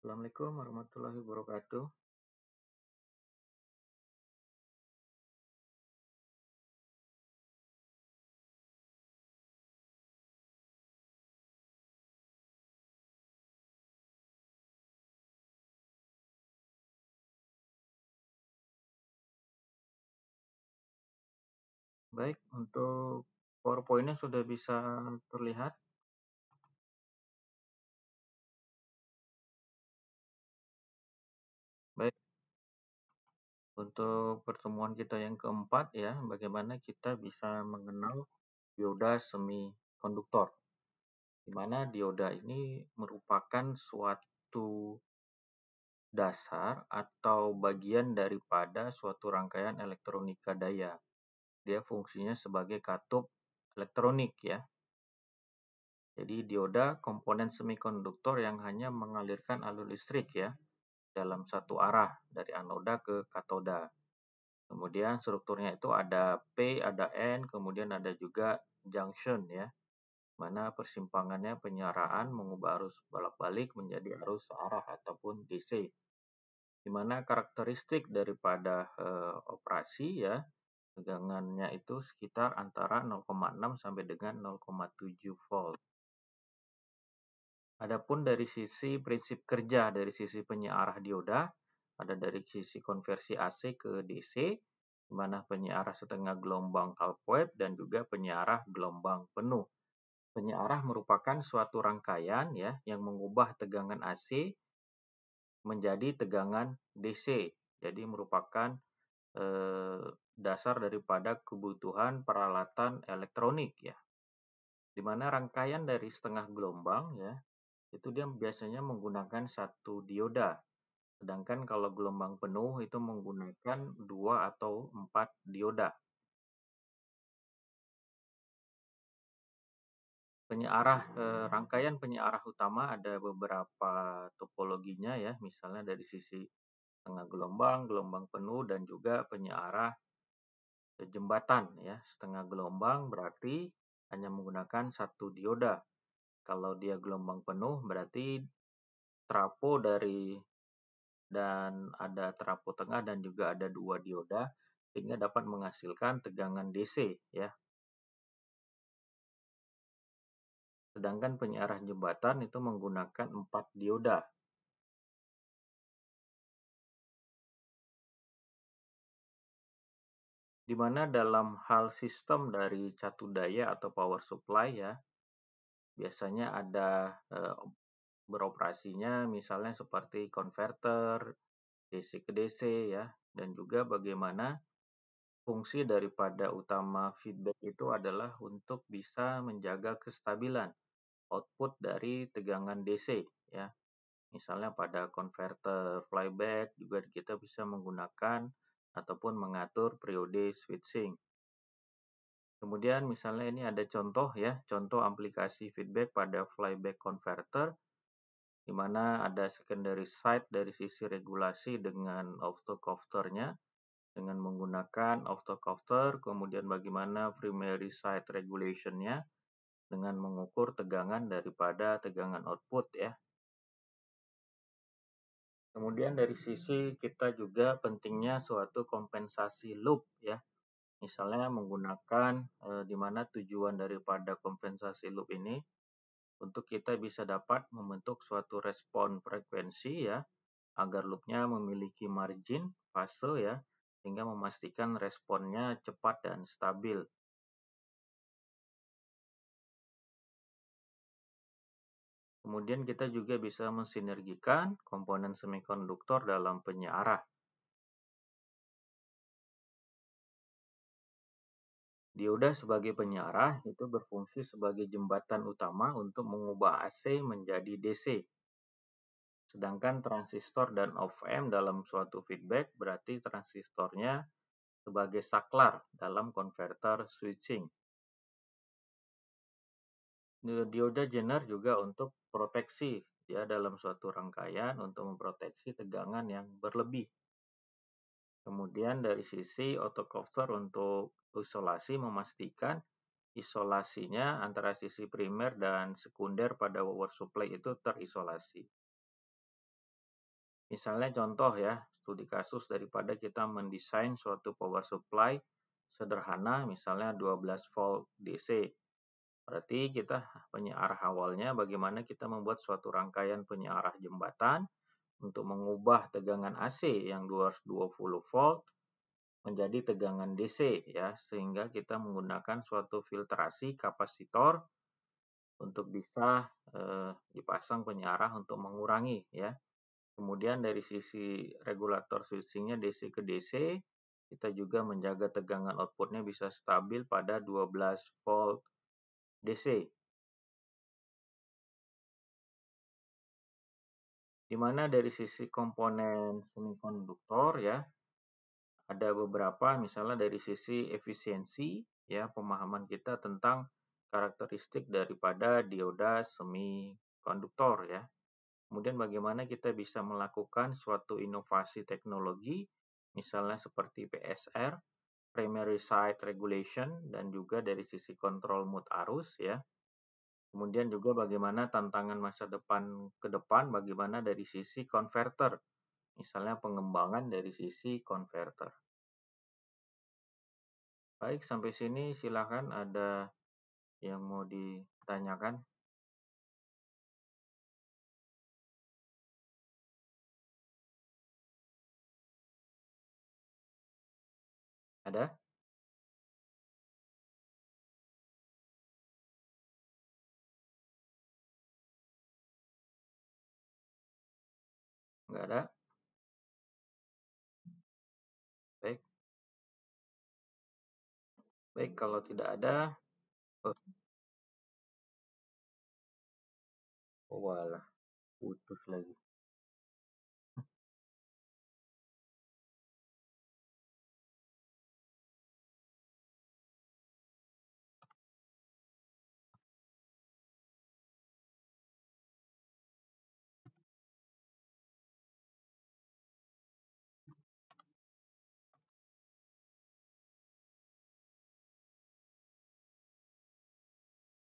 Assalamualaikum warahmatullahi wabarakatuh. Baik, untuk PowerPoint-nya sudah bisa terlihat. Baik, untuk pertemuan kita yang keempat ya, bagaimana kita bisa mengenal dioda semikonduktor. Di mana dioda ini merupakan suatu dasar atau bagian daripada suatu rangkaian elektronika daya. Dia fungsinya sebagai katup elektronik ya. Jadi dioda komponen semikonduktor yang hanya mengalirkan alur listrik ya dalam satu arah dari anoda ke katoda. Kemudian strukturnya itu ada P, ada N, kemudian ada juga junction ya, mana persimpangannya penyaraan mengubah arus bolak-balik menjadi arus searah ataupun DC. Di mana karakteristik daripada operasi ya, tegangannya itu sekitar antara 0,6 sampai dengan 0,7 volt. Adapun dari sisi prinsip kerja dari sisi penyearah dioda, ada dari sisi konversi AC ke DC, di mana penyearah setengah gelombang half wave dan juga penyearah gelombang penuh. Penyearah merupakan suatu rangkaian ya yang mengubah tegangan AC menjadi tegangan DC. Jadi merupakan dasar daripada kebutuhan peralatan elektronik ya. Di mana rangkaian dari setengah gelombang ya itu dia biasanya menggunakan satu dioda. Sedangkan kalau gelombang penuh itu menggunakan 2 atau 4 dioda. Rangkaian penyearah utama ada beberapa topologinya ya, misalnya dari sisi setengah gelombang, gelombang penuh, dan juga penyearah jembatan ya. Setengah gelombang berarti hanya menggunakan satu dioda. Kalau dia gelombang penuh berarti trafo dan ada trafo tengah dan juga ada 2 dioda sehingga dapat menghasilkan tegangan DC ya. Sedangkan penyiarah jembatan itu menggunakan 4 dioda. Di mana dalam hal sistem dari catu daya atau power supply ya, biasanya ada beroperasinya misalnya seperti konverter, DC ke DC ya, dan juga bagaimana fungsi daripada utama feedback itu adalah untuk bisa menjaga kestabilan output dari tegangan DC ya. Misalnya pada konverter flyback juga kita bisa menggunakan ataupun mengatur periode switching. Kemudian misalnya ini ada contoh ya, contoh aplikasi feedback pada flyback converter di mana ada secondary side dari sisi regulasi dengan optocouplers-nya dengan menggunakan optocoupler, kemudian bagaimana primary side regulation-nya dengan mengukur tegangan daripada tegangan output ya. Kemudian dari sisi kita juga pentingnya suatu kompensasi loop ya. Misalnya menggunakan di mana tujuan daripada kompensasi loop ini untuk kita bisa dapat membentuk suatu respon frekuensi ya agar loopnya memiliki margin fase ya sehingga memastikan responnya cepat dan stabil. Kemudian kita juga bisa mensinergikan komponen semikonduktor dalam penyearah. Dioda sebagai penyiarah itu berfungsi sebagai jembatan utama untuk mengubah AC menjadi DC. Sedangkan transistor dan op-amp dalam suatu feedback berarti transistornya sebagai saklar dalam konverter switching. Dioda jenar juga untuk proteksi ya dalam suatu rangkaian untuk memproteksi tegangan yang berlebih. Kemudian dari sisi autocoupler untuk isolasi memastikan isolasinya antara sisi primer dan sekunder pada power supply itu terisolasi. Misalnya contoh ya, studi kasus daripada kita mendesain suatu power supply sederhana, misalnya 12 volt DC. Berarti kita penyearah awalnya bagaimana kita membuat suatu rangkaian penyearah jembatan untuk mengubah tegangan AC yang 220 volt menjadi tegangan DC ya, sehingga kita menggunakan suatu filtrasi kapasitor untuk bisa dipasang penyearah untuk mengurangi ya. Kemudian dari sisi regulator switchingnya DC ke DC, kita juga menjaga tegangan outputnya bisa stabil pada 12 volt DC. Di mana dari sisi komponen semikonduktor ya, ada beberapa misalnya dari sisi efisiensi ya, pemahaman kita tentang karakteristik daripada dioda semikonduktor ya. Kemudian bagaimana kita bisa melakukan suatu inovasi teknologi, misalnya seperti PSR, Primary Site Regulation, dan juga dari sisi kontrol mood arus ya. Kemudian juga bagaimana tantangan masa depan ke depan, bagaimana dari sisi konverter, misalnya pengembangan dari sisi konverter. Baik, sampai sini silakan ada yang mau ditanyakan. Ada? Enggak ada? Baik, baik kalau tidak ada, oh, walah, putus lagi.